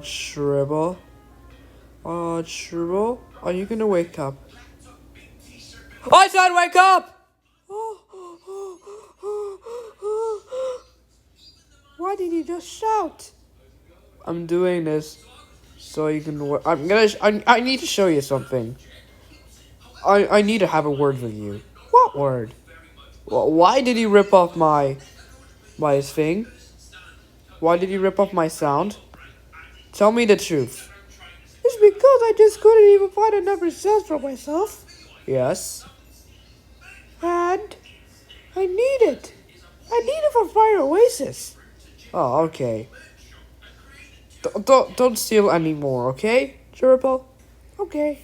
Churubble. Churubble, are you gonna wake up? I said wake up! Why did you just shout? I'm doing this so you can. I need to show you something. I need to have a word with you. What word? Well, why did he rip off my thing? Why did he rip off my sound? Tell me the truth. It's because I just couldn't even find another sound for myself. Yes. And I need it. I need it for Fire Oasis. Oh, okay. Don't steal anymore, okay, Churubble? Okay.